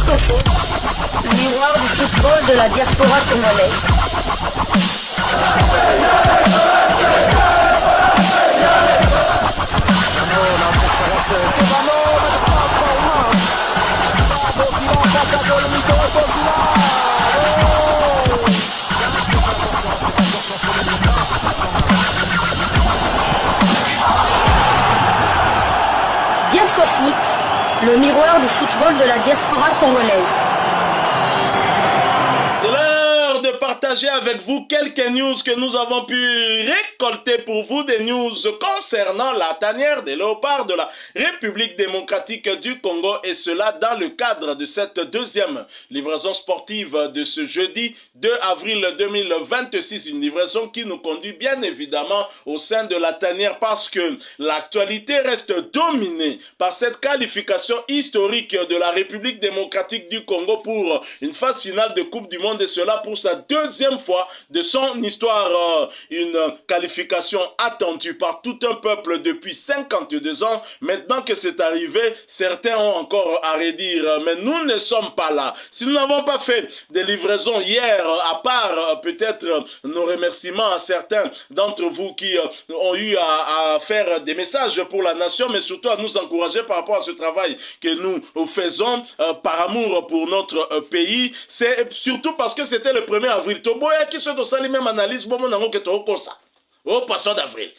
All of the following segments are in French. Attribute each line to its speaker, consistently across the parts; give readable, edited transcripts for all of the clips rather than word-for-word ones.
Speaker 1: Discofoot, le miroir du football de la diaspora congolaise. Discofoot, le miroir du football de la diaspora congolaise.
Speaker 2: C'est l'heure de partager avec vous quelques news que nous avons pu récolter pour vous, des news concernant la tanière des léopards de la République démocratique du Congo, et cela dans le cadre de cette deuxième livraison sportive de ce jeudi 2 avril 2026, une livraison qui nous conduit bien évidemment au sein de la tanière parce que l'actualité reste dominée par cette qualification historique de la République démocratique du Congo pour une phase finale de Coupe du Monde, et cela pour sa deuxième fois de son histoire, une qualification attendue par tout un peuple depuis 52 ans. Maintenant que c'est arrivé, certains ont encore à redire, mais nous ne sommes pas là. Si nous n'avons pas fait des livraisons hier, à part peut-être nos remerciements à certains d'entre vous qui ont eu à faire des messages pour la nation, mais surtout à nous encourager par rapport à ce travail que nous faisons par amour pour notre pays, c'est surtout parce que c'était le 1er avril. Toboya qui se doit la même analyse, bon, on a que ça. Au passant d'avril.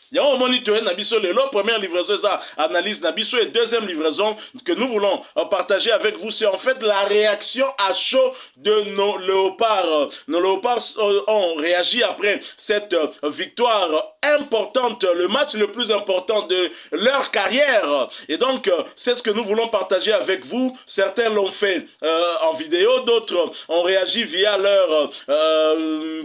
Speaker 2: Il y a un moniteur Nabiso Lelo, première livraison, ça analyse Nabiso, et deuxième livraison que nous voulons partager avec vous, c'est en fait la réaction à chaud de nos léopards. Nos léopards ont réagi après cette victoire importante, le match le plus important de leur carrière. Et donc, c'est ce que nous voulons partager avec vous. Certains l'ont fait en vidéo, d'autres ont réagi via leur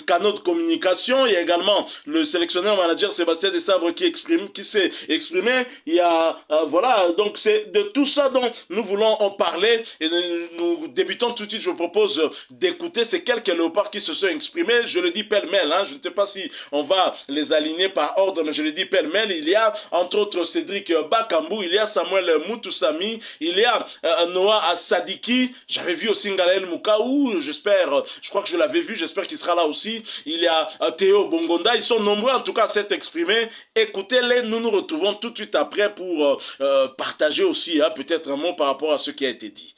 Speaker 2: canaux de communication. Il y a également le sélectionneur manager Sébastien Desabre qui s'est exprimé. Il y a, voilà, donc c'est de tout ça dont nous voulons en parler, et nous débutons tout de suite. Je vous propose d'écouter ces quelques léopards qui se sont exprimés. Je le dis pêle-mêle, hein, je ne sais pas si on va les aligner par ordre, mais je le dis pêle-mêle. Il y a entre autres Cédric Bakambu, il y a Samuel Moutoussami, il y a Noah Sadiki, j'avais vu aussi Ngalael Mukaou, j'espère, je crois que je l'avais vu, j'espère qu'il sera là aussi. Il y a Théo Bongonda, ils sont nombreux en tout cas à s'être exprimés. Écoutez-les, nous nous retrouvons tout de suite après pour partager aussi peut-être un mot par rapport à ce qui a été dit.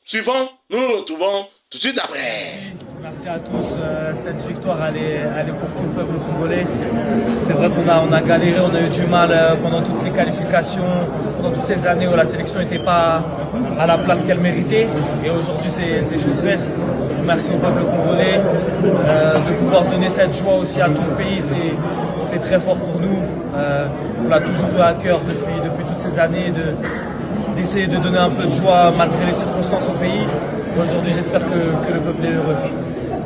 Speaker 2: Suivant, nous nous retrouvons tout de suite après.
Speaker 3: Merci à tous. Cette victoire, elle est pour tout le peuple congolais. C'est vrai qu'on a galéré, on a eu du mal pendant toutes les qualifications, pendant toutes ces années où la sélection n'était pas à la place qu'elle méritait. Et aujourd'hui, c'est chose faite. Merci au peuple congolais de pouvoir donner cette joie aussi à tout le pays. C'est très fort pour nous. On l'a toujours eu à cœur depuis toutes ces années d'essayer de donner un peu de joie malgré les circonstances au pays. Aujourd'hui, j'espère que le peuple est heureux.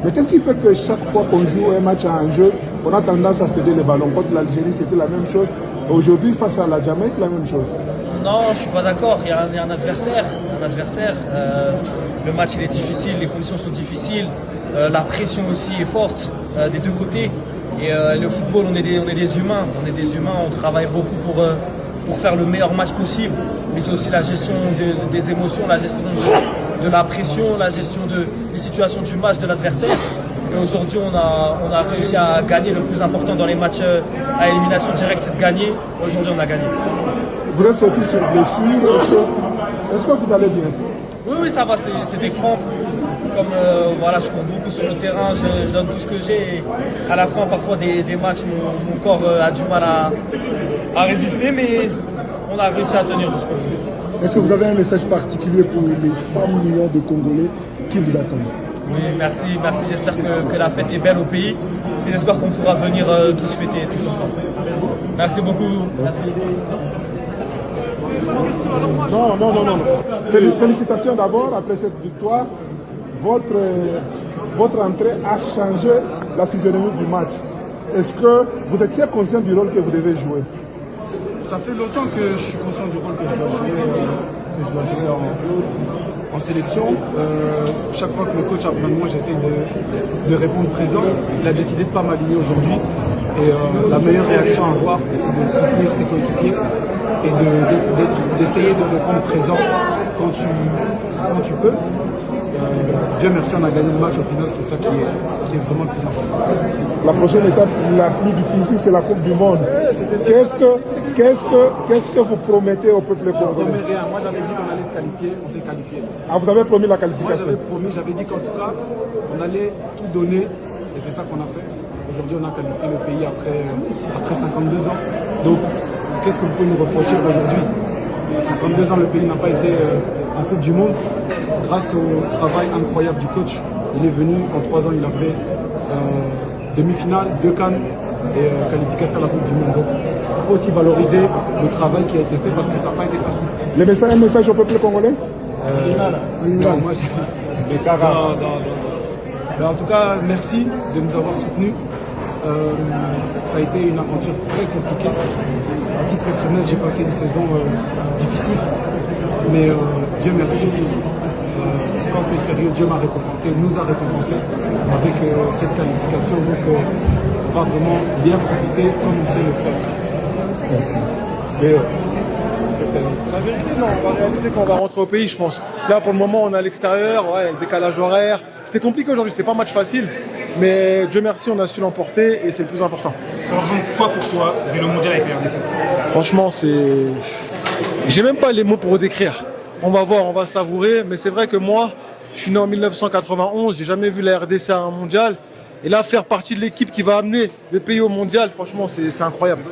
Speaker 4: Mais qu'est-ce qui fait que chaque fois qu'on joue un match à un jeu, on a tendance à céder les ballons? Contre l'Algérie, c'était la même chose. Aujourd'hui, face à la Jamaïque, la même chose. Non,
Speaker 3: je ne suis pas d'accord. Il y a un adversaire. Le match, il est difficile, les conditions sont difficiles. La pression aussi est forte des deux côtés. Et le football, on est des humains. On est des humains, on travaille beaucoup pour faire le meilleur match possible. Mais c'est aussi la gestion des émotions, la gestion de la pression, la gestion des situations du match de l'adversaire. Et aujourd'hui, on a réussi à gagner. Le plus important dans les matchs à élimination directe, c'est de gagner. Aujourd'hui, on a gagné.
Speaker 4: Vous êtes sorti sur blessure. Est-ce que vous allez bien?
Speaker 3: Oui, ça va. C'est des crampes. Comme voilà, je cours beaucoup sur le terrain, je donne tout ce que j'ai. Et à la fin, parfois, des matchs, mon corps a du mal à résister, mais on a réussi à tenir jusqu'au bout.
Speaker 4: Est-ce que vous avez un message particulier pour les 100 millions de Congolais qui vous attendent?
Speaker 3: Oui, merci. J'espère que la fête est belle au pays et j'espère qu'on pourra venir tous fêter tous ensemble. Merci beaucoup. Merci.
Speaker 4: Non. Félicitations d'abord après cette victoire. Votre entrée a changé la physionomie du match. Est-ce que vous étiez conscient du rôle que vous devez jouer?
Speaker 5: Ça fait longtemps que je suis conscient du rôle que je dois jouer en sélection. Chaque fois que le coach a besoin de moi, j'essaie de répondre présent. Il a décidé de ne pas m'aligner aujourd'hui. Et la meilleure réaction à avoir, c'est de soutenir ses coéquipiers et d'être d'essayer de répondre présent quand tu peux. Dieu merci, on a gagné le match au final, c'est ça qui est vraiment le plus important.
Speaker 4: La prochaine étape la plus difficile, c'est la Coupe du Monde. Qu'est-ce que vous promettez au peuple
Speaker 5: Je ne
Speaker 4: congolais?
Speaker 5: promets rien. Moi j'avais dit qu'on allait se qualifier, on s'est qualifié.
Speaker 4: Ah, vous avez promis la
Speaker 5: Moi
Speaker 4: qualification?
Speaker 5: j'avais dit qu'en tout cas, on allait tout donner et c'est ça qu'on a fait. Aujourd'hui on a qualifié le pays après 52 ans. Donc qu'est-ce que vous pouvez nous reprocher aujourd'hui? 52 ans, le pays n'a pas été en Coupe du Monde. Grâce au travail incroyable du coach, il est venu, en 3 ans, il a fait demi-finale, 2 CAN et qualification à la Coupe du Monde. Donc, il faut aussi valoriser le travail qui a été fait parce que ça n'a pas été facile.
Speaker 4: Un message au peuple congolais?
Speaker 5: Non, moi, Mais en tout cas, merci de nous avoir soutenus. Ça a été une aventure très compliquée. À titre personnel, j'ai passé une saison difficile. Mais Dieu merci. Quand tu es sérieux, Dieu m'a récompensé, nous a récompensé avec cette qualification. Donc on va vraiment bien profiter comme on sait le faire.
Speaker 4: Merci.
Speaker 6: La vérité, non, on va réaliser quand on va rentrer au pays, je pense. Là, pour le moment, on est à l'extérieur, ouais, décalage horaire. C'était compliqué aujourd'hui, c'était pas un match facile. Mais Dieu merci, on a su l'emporter et c'est le plus important.
Speaker 7: Ça représente quoi pour toi, le mondial avec la RDC?
Speaker 6: Franchement, c'est. J'ai même pas les mots pour décrire. On va voir, on va savourer. Mais c'est vrai que moi, je suis né en 1991, j'ai jamais vu la RDC à un mondial. Et là, faire partie de l'équipe qui va amener le pays au mondial, franchement, c'est incroyable.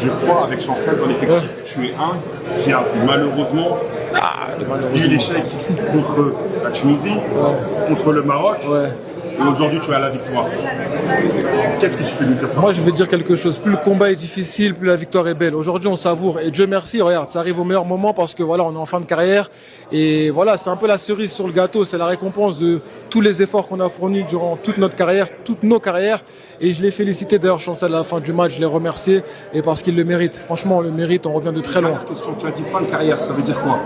Speaker 8: Je crois, avec Chancel dans l'effectif, tu es un qui a malheureusement vu l'échec contre la Tunisie, contre le Maroc, et aujourd'hui tu es à la victoire. Qu'est-ce que tu peux nous dire?
Speaker 6: Moi, je vais dire quelque chose. Plus le combat est difficile, plus la victoire est belle. Aujourd'hui, on savoure. Et Dieu merci, regarde, ça arrive au meilleur moment parce que voilà, on est en fin de carrière. Et voilà, c'est un peu la cerise sur le gâteau. C'est la récompense de tous les efforts qu'on a fournis durant toute notre carrière, toutes nos carrières. Et je l'ai félicité d'ailleurs, Chancel, à la fin du match. Je l'ai remercié et parce qu'il le mérite. Franchement, on le mérite. On revient de très loin.
Speaker 8: Question, tu as dit fin de carrière, ça veut dire quoi?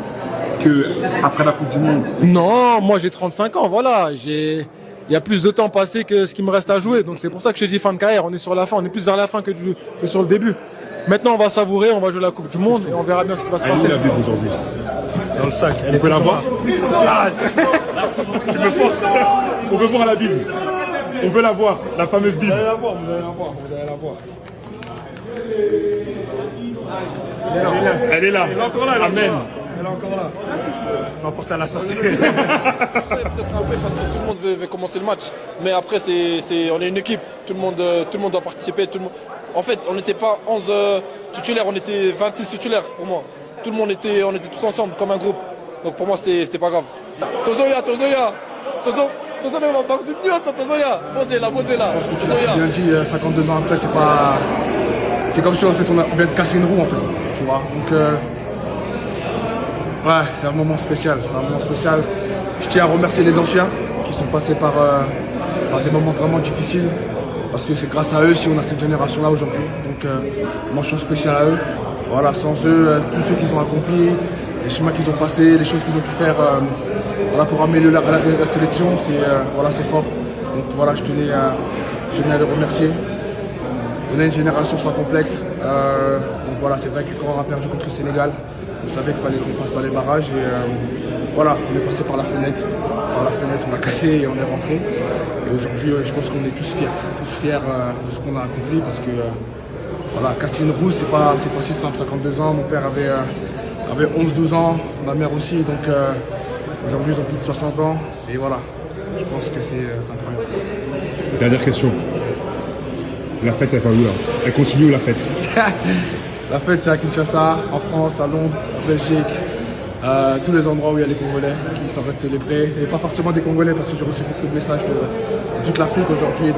Speaker 8: Que après la Coupe du Monde?
Speaker 6: Non, moi j'ai 35 ans. Voilà, il y a plus de temps passé que ce qui me reste à jouer. Donc c'est pour ça que je dis fin de carrière. On est sur la fin. On est plus vers la fin que sur le début. Maintenant, on va savourer. On va jouer la Coupe du Monde et on verra bien ce qui va se passer.
Speaker 8: Elle est où la Bible aujourd'hui?
Speaker 7: Dans le sac.
Speaker 8: On peut la voir? Tu me forces. On veut voir la Bible. On veut la voir, la fameuse Bible.
Speaker 7: Vous allez la voir, vous allez la voir, vous allez la voir.
Speaker 8: Elle est là.
Speaker 7: Elle est encore là,
Speaker 8: Amen.
Speaker 7: Elle est encore là. On va forcer à la sortie.
Speaker 9: Peut-être un peu parce que tout le monde veut commencer le match. Mais après, on est une équipe. Tout le monde doit participer. En fait, on n'était pas 11 titulaires, on était 26 titulaires pour moi. On était tous ensemble comme un groupe. Donc pour moi, c'était pas grave. Tozoya. Tozo, mais on va pas du mieux ça, Tozoya. Posez-la.
Speaker 5: Je pense que tu l'as bien dit, 52 ans après, c'est comme si en fait, on vient de casser une roue en fait. Tu vois. Donc ouais, c'est un moment spécial. Je tiens à remercier les anciens qui sont passés par des moments vraiment difficiles. Parce que c'est grâce à eux si on a cette génération-là aujourd'hui. Donc mention spéciale à eux. Voilà, sans eux, tous ceux qu'ils ont accompli, les chemins qu'ils ont passés, les choses qu'ils ont pu faire pour améliorer la sélection, c'est fort. Donc voilà, je tenais à les remercier. On a une génération sans complexe. Donc voilà, c'est vrai que quand on a perdu contre le Sénégal, on savait qu'il fallait qu'on passe par les barrages. Et voilà, on est passé par la fenêtre. On a cassé et on est rentré. Et aujourd'hui, je pense qu'on est tous fiers de ce qu'on a accompli parce que voilà, casser une roue, c'est pas si simple. 52 ans, mon père avait 11-12 ans, ma mère aussi, donc aujourd'hui ils ont plus de 60 ans. Et voilà, je pense que c'est incroyable.
Speaker 8: Dernière question. La fête, elle va où là? Elle continue la fête?
Speaker 5: La fête, c'est à Kinshasa, en France, à Londres, en Belgique. Tous les endroits où il y a les Congolais qui sont en train de célébrer. Et pas forcément des Congolais parce que j'ai reçu beaucoup de messages de toute l'Afrique aujourd'hui.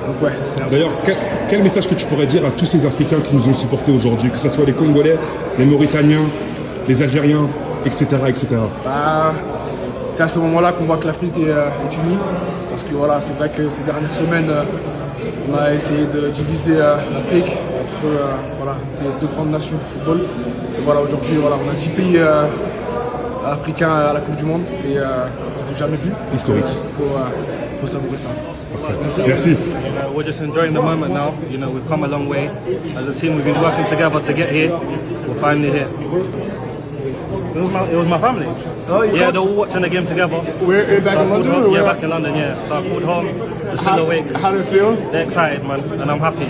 Speaker 5: Donc ouais,
Speaker 8: D'ailleurs, quel message que tu pourrais dire à tous ces Africains qui nous ont supportés aujourd'hui, que ce soit les Congolais, les Mauritaniens, les Algériens, etc.
Speaker 5: C'est à ce moment-là qu'on voit que l'Afrique est unie. Parce que voilà, c'est vrai que ces dernières semaines, on a essayé de diviser l'Afrique entre deux grandes nations du football. Et voilà, aujourd'hui, on a 10 pays africains à la Coupe du Monde. C'est du jamais vu.
Speaker 8: Historique.
Speaker 5: Il faut savourer ça.
Speaker 8: Merci.
Speaker 10: We're just enjoying the moment now. You know, we've come a long way. As a team, we've been working together to get here. We're finally here. It was my family.
Speaker 7: Oh,
Speaker 10: yeah, they're all watching the game together.
Speaker 7: We're back in London?
Speaker 10: Home, yeah, back in London, yeah. So I called home, they're still awake.
Speaker 7: How do you feel?
Speaker 10: They're excited, man, and I'm happy.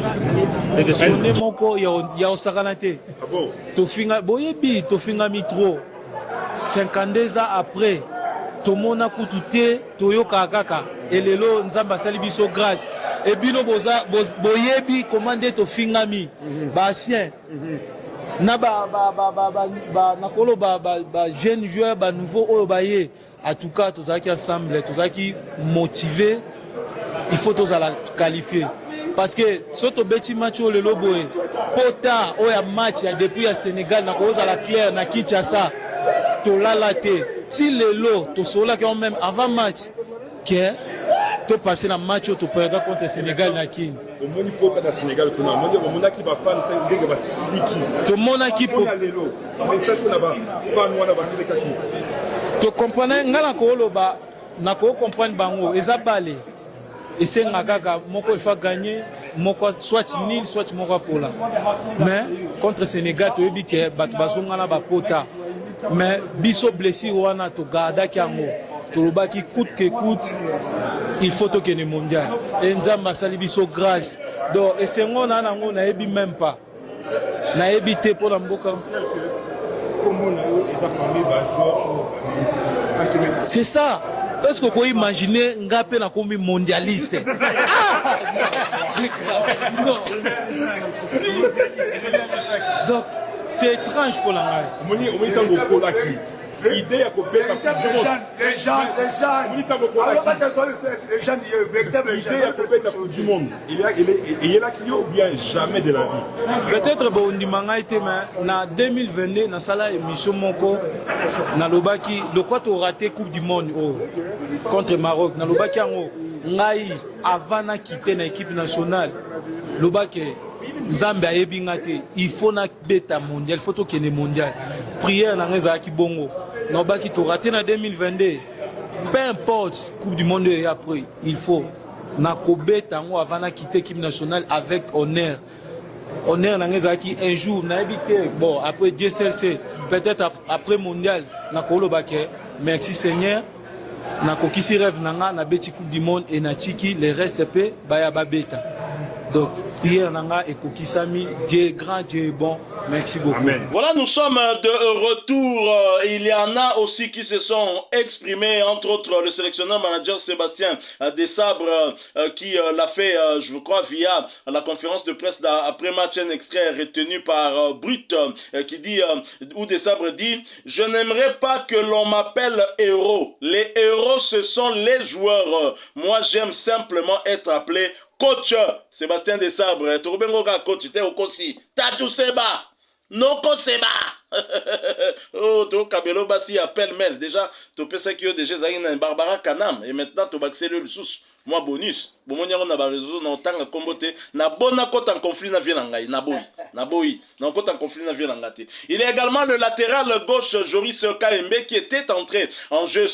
Speaker 10: Biggest team.
Speaker 3: moko ya osakana te. Tofinga boyebi tofinga mitro. 52 ans après, tomona kutu te toyoka kaka. Elelo nzamba sali biso grâce. Et bino boyebi commandé tofingami. Basien. Na nakolo jeune joueur nouveau oyo baye. En tout cas, tous qui ensemble, tous qui motivés, il faut tous la qualifier. Parce que soto beti match au lelo boye. Pota oya match ya depuis ya Sénégal na koza la claire na Kinshasa. To la laté. Si lelo to sola quand même avant match que to passer na match to perdre contre Sénégal na Kin.
Speaker 8: Au moni pota na Sénégal to na moni mona ki ba fan ndenge ba sibiki.
Speaker 3: To mona ki po
Speaker 8: lelo. Message ko na ba fan wana ba sibika ki.
Speaker 3: To comprendre ngala ko loba na ko comprendre bango ezabale. Et c'est Nagaga, moko il faut gagner, moko soit nil, soit moko pola. Mais contre Sénégal, tu dis que Batbasonga na bapota. Mais biso blessé wana to garda kiango. To loba qui coûte que coûte, il faut to gagner mondial. Et nzamba sali biso grâce. Donc et c'est ngona nango na ebi même pas. Na ebi te pour la mboka. C'est ça. Est-ce que vous pouvez imaginer Ngapé na comme mondialiste? Non. Donc, c'est étrange pour la
Speaker 8: L'idée à couper la coupe du monde.
Speaker 7: Les gens.
Speaker 8: L'idée à couper la coupe du monde. Il est là qui ou bien jamais de la vie.
Speaker 3: Peut-être bon on dit manga été mais na 2022 na sala émission moko na lobaki le quoi tu raté coupe du monde contre Maroc na lobaki ngo ngai avant na quitter na équipe nationale lobaki Nzambe ayebi ngate il faut na beta mondial il faut to kene mondial prière na ngeza ki bongo na lobaki tu raté na 2022 peu importe coupe du monde et après il faut na kobeta ngo avant na quitter équipe nationale avec honneur. Honneur na ngezaki un jour na évité bon après DSLC peut-être après mondial na kolo baké merci Seigneur na kokisi rêve nanga na beti coupe du monde et na tiki les restes pe baya babeta. Donc prière nanga et kokisami Dieu grand Dieu bon. Merci beaucoup.
Speaker 2: Amen. Voilà, nous sommes de retour. Il y en a aussi qui se sont exprimés, entre autres le sélectionneur manager Sébastien Desabre qui l'a fait, je crois, via la conférence de presse après match, un extrait retenu par Brut qui dit, où Desabre dit, je n'aimerais pas que l'on m'appelle héros. Les héros, ce sont les joueurs. Moi, j'aime simplement être appelé coach. Sébastien Desabre, coach, t'es au Kosi. Tatou Seba. Noko Seba. Oh, to Kabelo Bassi appelle Mel. Déjà, tu peux savoir que déjà Zaïna Barbara Kanam. Et maintenant, tu vas accélérer le sous. Moi, bonus. Bon, on y a un réseau, on a un comboté. Na bona côte en conflit na vienangai. Na boui. Na côte en conflit na vienangate. Il y a également le latéral gauche Joris KMB qui était entré en jeu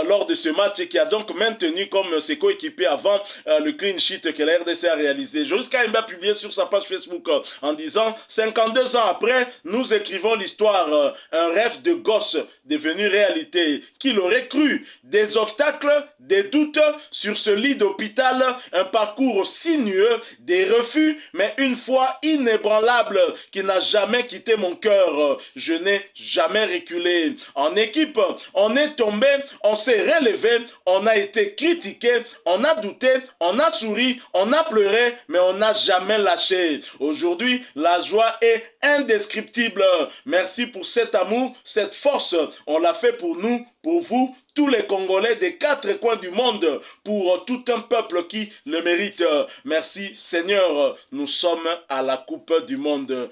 Speaker 2: lors de ce match et qui a donc maintenu comme ses coéquipiers avant le clean sheet que la RDC a réalisé. Joris KMB a publié sur sa page Facebook en disant 52 ans après, nous écrivons l'histoire. Un rêve de gosse devenu réalité. Qui l'aurait cru? Des obstacles, des doutes sur ce lit d'hôpital, un parcours sinueux, des refus, mais une foi inébranlable qui n'a jamais quitté mon cœur. Je n'ai jamais reculé. En équipe, on est tombé, on s'est relevé, on a été critiqué, on a douté, on a souri, on a pleuré, mais on n'a jamais lâché. Aujourd'hui, la joie est indescriptible. Merci pour cet amour, cette force. On l'a fait pour nous, pour vous, tous les Congolais des 4 coins du monde, pour tout un peuple qui le mérite. Merci Seigneur, nous sommes à la Coupe du Monde.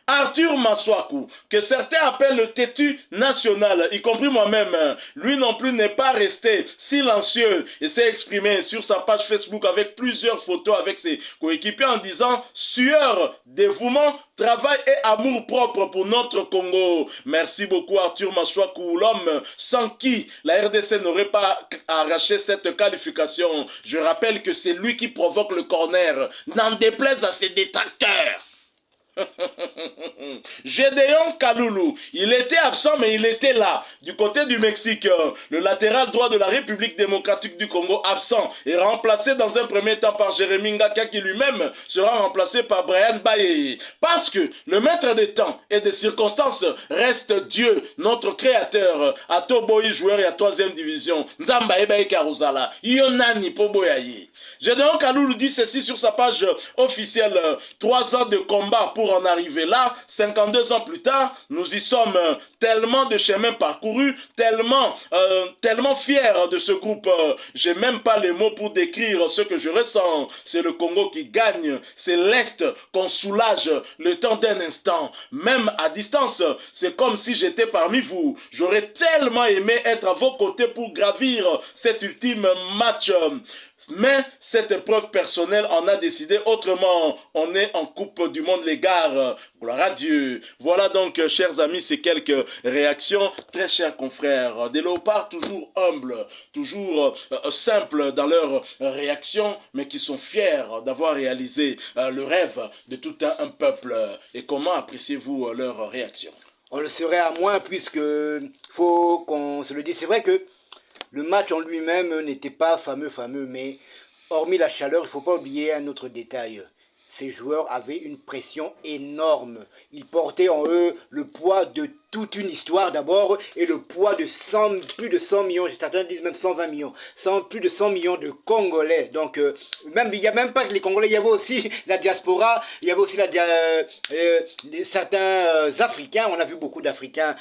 Speaker 2: Arthur Maswaku, que certains appellent le têtu national, y compris moi-même, lui non plus n'est pas resté silencieux et s'est exprimé sur sa page Facebook avec plusieurs photos avec ses coéquipiers en disant sueur, dévouement, travail et amour propre pour notre Congo. Merci beaucoup Arthur Machouakou, l'homme sans qui la RDC n'aurait pas arraché cette qualification. Je rappelle que c'est lui qui provoque le corner, n'en déplaise à ses détracteurs. Gédéon Kaloulou, il était absent mais il était là. Du côté du Mexique, le latéral droit de la République démocratique du Congo absent est remplacé dans un premier temps par Jérémy Ngaka qui lui-même sera remplacé par Brian Baye. Parce que le maître des temps et des circonstances reste Dieu, notre créateur. Atoboy joueur et à 3e division. Nzamba Ebaye Karuzala. Yonani Poboyaye. Gédéon Kaloulou dit ceci sur sa page officielle. 3 ans de combat pour en arriver là, 52 ans plus tard, nous y sommes tellement de chemins parcourus, tellement fiers de ce groupe. J'ai même pas les mots pour décrire ce que je ressens. C'est le Congo qui gagne, c'est l'Est qu'on soulage le temps d'un instant. Même à distance, c'est comme si j'étais parmi vous. J'aurais tellement aimé être à vos côtés pour gravir cet ultime match. Mais cette épreuve personnelle en a décidé autrement. On est en Coupe du Monde, les gars. Gloire à Dieu. Voilà donc, chers amis, ces quelques réactions. Très chers confrères, des léopards toujours humbles, toujours simples dans leurs réactions, mais qui sont fiers d'avoir réalisé le rêve de tout un peuple. Et comment appréciez-vous leurs réactions?
Speaker 11: On le serait à moins, puisque faut qu'on se le dise. C'est vrai que le match en lui-même n'était pas fameux, mais hormis la chaleur, il ne faut pas oublier un autre détail. Ces joueurs avaient une pression énorme. Ils portaient en eux le poids de toute une histoire d'abord et le poids de plus de 100 millions, certains disent même 120 millions, plus de 100 millions de Congolais. Donc, il n'y a même pas que les Congolais, il y avait aussi la diaspora, il y avait aussi certains Africains. On a vu beaucoup d'Africains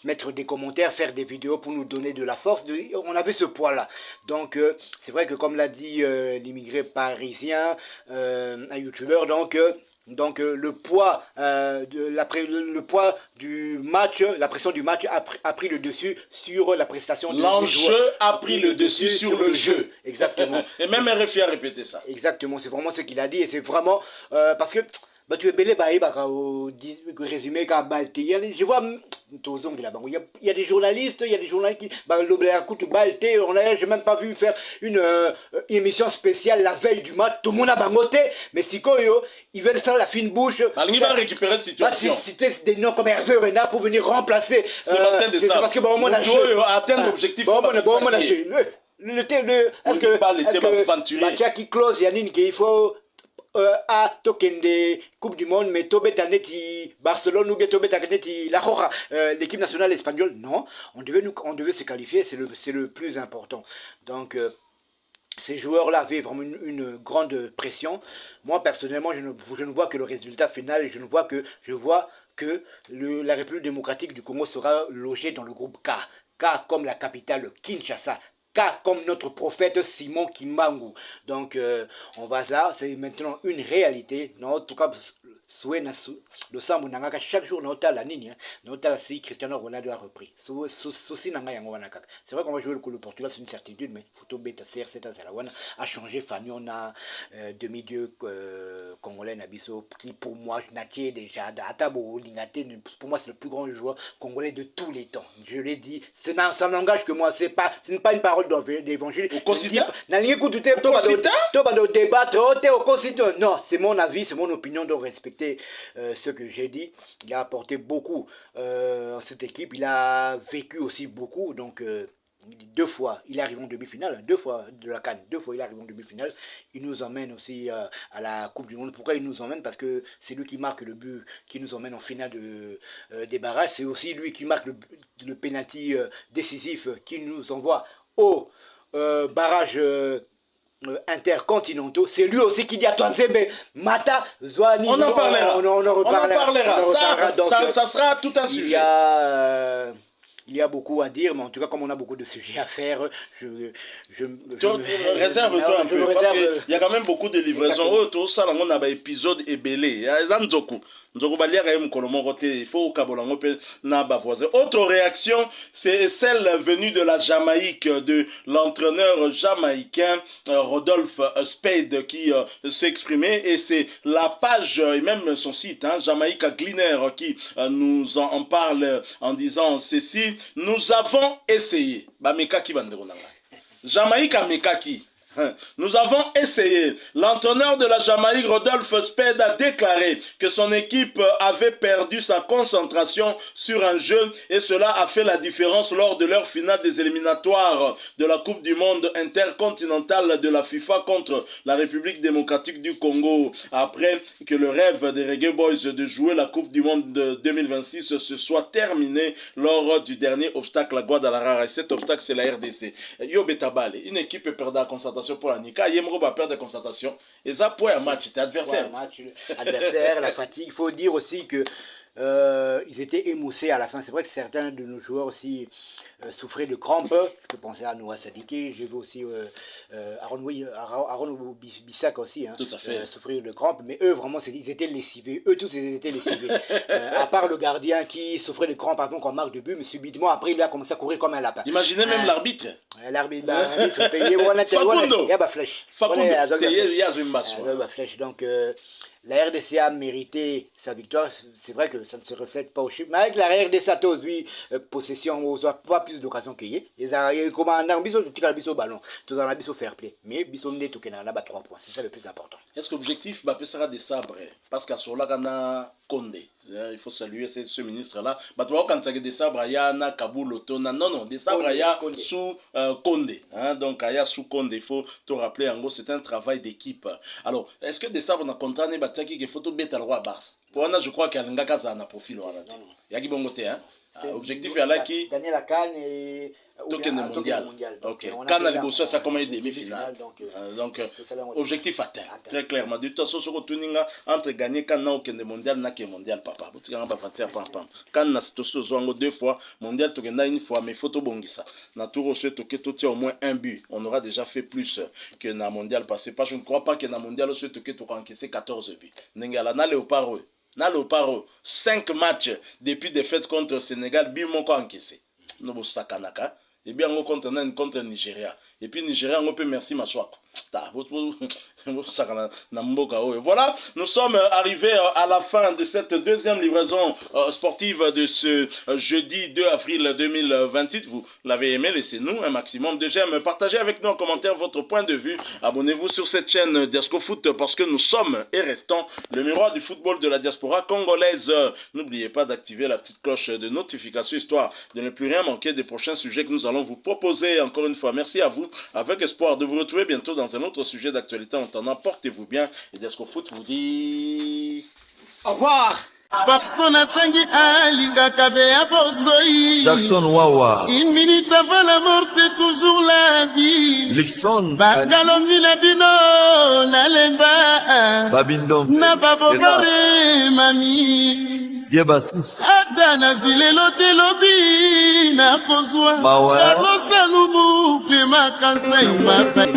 Speaker 11: mettre des commentaires, faire des vidéos pour nous donner de la force. On avait ce poids-là. Donc, c'est vrai que comme l'a dit l'immigré parisien, un youtubeur, donc le poids le poids du match, la pression du match a pris le dessus sur la prestation.
Speaker 2: L'enjeu a pris le dessus sur le jeu.
Speaker 11: Exactement.
Speaker 2: Et même RFI a répété ça.
Speaker 11: Exactement, c'est vraiment ce qu'il a dit et c'est vraiment parce que tu es belé au résumé quand je vois il y a des journalistes, qui j'ai même pas vu faire une émission spéciale la veille du match, tout le monde a bangoté, mais si ils veulent faire la fine bouche,
Speaker 2: il va récupérer cette situation.
Speaker 11: Citer des noms comme Hervé Renard pour venir remplacer
Speaker 2: Sébastien Desailly.
Speaker 11: C'est parce que on a
Speaker 2: atteindre l'objectif.
Speaker 11: Qui close Yannick, il faut à Tokende Coupe du Monde, mais Tobetaneti Barcelone ou bien Tobetaneti La Roja, l'équipe nationale espagnole, non, on devait se qualifier, c'est le plus important. Donc ces joueurs-là avaient vraiment une grande pression. Moi personnellement, je ne vois que le résultat final et je vois que la République démocratique du Congo sera logée dans le groupe K. K comme la capitale Kinshasa. Comme notre prophète Simon Kimbangu. Donc, on va là, c'est maintenant une réalité. En tout cas, chaque jour, la ligne, si Cristiano Ronaldo a repris. C'est vrai qu'on va jouer le Portugal, c'est une certitude, mais Photo Beta CR7 a changé. Fanny, on a demi-dieu congolais Nabiso, qui pour moi, je déjà, pour moi, c'est le plus grand joueur congolais de tous les temps. Je l'ai dit, ça n'engage que moi, ce n'est pas une parole d'évangile. Non, c'est mon avis, c'est mon opinion de respecter ce que j'ai dit. Il a apporté beaucoup à cette équipe, il a vécu aussi beaucoup, donc 2 fois il arrive en demi-finale, 2 fois de la CAN, 2 fois il arrive en demi-finale. Il nous emmène aussi à la Coupe du Monde. Pourquoi il nous emmène? Parce que c'est lui qui marque le but qui nous emmène en finale des barrages. C'est aussi lui qui marque le penalty décisif qui nous envoie au barrage intercontinentaux. C'est lui aussi qui dit à Twanzebe, Mata, Zouani.
Speaker 2: On en parlera.
Speaker 11: On en reparlera.
Speaker 2: Ça sera tout un sujet.
Speaker 11: Il y a beaucoup à dire, mais en tout cas, comme on a beaucoup de sujets à faire,
Speaker 2: réserve-toi un peu, parce qu'il y a quand même beaucoup de livraisons. Tout ça, on a un épisode ébélé. Il faut au Kabolango na voisin. Autre réaction, c'est celle venue de la Jamaïque, de l'entraîneur jamaïcain Rodolphe Spade qui s'est exprimé, et c'est la page et même son site, Jamaïca Gleaner, qui nous en parle en disant ceci: nous avons essayé. Jamaïca Mekaki. Nous avons essayé. L'entraîneur de la Jamaïque, Rodolphe Spade, a déclaré que son équipe avait perdu sa concentration sur un jeu, et cela a fait la différence lors de leur finale des éliminatoires de la Coupe du Monde intercontinentale de la FIFA contre la République démocratique du Congo, après que le rêve des Reggae Boys de jouer la Coupe du Monde de 2026 se soit terminé lors du dernier obstacle à Guadalajara. Et cet obstacle, c'est la RDC. Yo Betabale, une équipe perdue la concentration pour la Nika, Yemro va perdre de concentration, et ça pour un match, c'était adversaire.
Speaker 11: Adversaire, la fatigue. Il faut dire aussi que ils étaient émoussés à la fin. C'est vrai que certains de nos joueurs aussi souffraient de crampes. Je peux penser à Noah Sadiki, j'ai vu aussi Aaron Bissaka aussi,
Speaker 2: tout à fait.
Speaker 11: Souffrir de crampes, mais eux vraiment ils étaient lessivés, eux tous ils étaient lessivés. À part le gardien qui souffrait de crampes avant qu'on marque de but, mais subitement après il a commencé à courir comme un lapin.
Speaker 2: Imaginez même l'arbitre.
Speaker 11: L'arbitre payé, il y a ma flèche. Donc la RDC a mérité sa victoire. C'est vrai que ça ne se reflète pas au chiffre, mais avec la RDC a aussi possession, on n'a pas plus d'occasions qu'il y ait. Ils ont comme un biseau, tout le ballon, tout dans la biseau fair play. Mais biseau n'est tout qu'il y a 3 points. C'est ça le plus important.
Speaker 2: Est-ce que l'objectif sera des sabres? Parce qu'à ce moment-là, Condé, il faut saluer ce ministre-là. Quand il y a des sabres, il y a Kaboul, non, des sabres, il y a sous Condé. Donc, il y a sous Condé. Il faut te rappeler, en gros, c'est un travail d'équipe. Alors, est-ce que des sabres ont contraint qu'il faut tout bête à roi Barça? Pour moi, je crois qu'il y a un gars qui a un profil. Il y a qui bon côté, objectif est là qui
Speaker 11: gagner la CAN et
Speaker 2: token mondial. Ok. CAN a négocié ça comme une demi-finale. Donc objectif atteint. Très clairement. De toute façon, ce que entre gagner CAN na token mondial na qui mondial papa. Vous tirez en bas partir pam pam. CAN na c'est 2 fois, mondial token na une fois, mais photo bongisa. Na tour aussi token tout au moins un but. On aura déjà fait plus que na mondial passé. Pas je ne crois pas que na mondial aussi token to encaissé 14 buts. Nengala na léopard. Dans le paro, 5 matchs depuis défaite contre le Sénégal, Bimoko encaissé. Nous sakanaka. Et bien on contre Nigeria. Et puis Nigeria, on peut merci Maswako. Voilà, nous sommes arrivés à la fin de cette deuxième livraison sportive de ce jeudi 2 avril 2028. Vous l'avez aimé, laissez-nous un maximum de j'aime. Partagez avec nous en commentaire votre point de vue. Abonnez-vous sur cette chaîne Diasco Foot parce que nous sommes et restons le miroir du football de la diaspora congolaise. N'oubliez pas d'activer la petite cloche de notification histoire de ne plus rien manquer des prochains sujets que nous allons vous proposer. Encore une fois, merci à vous, avec espoir de vous retrouver bientôt dans un autre sujet d'actualité. En attendant, portez-vous bien et Diasco Foot vous dit au revoir.
Speaker 12: Jackson Wawa.
Speaker 13: Une minute avant la mort, c'est toujours la vie.
Speaker 12: Lixon.
Speaker 13: Babindom. Nababogore mami.
Speaker 12: Yebasis.
Speaker 13: Adana zilelo telobi na kozwa.
Speaker 12: Mawa.
Speaker 13: Alosalubu pema kansa imata.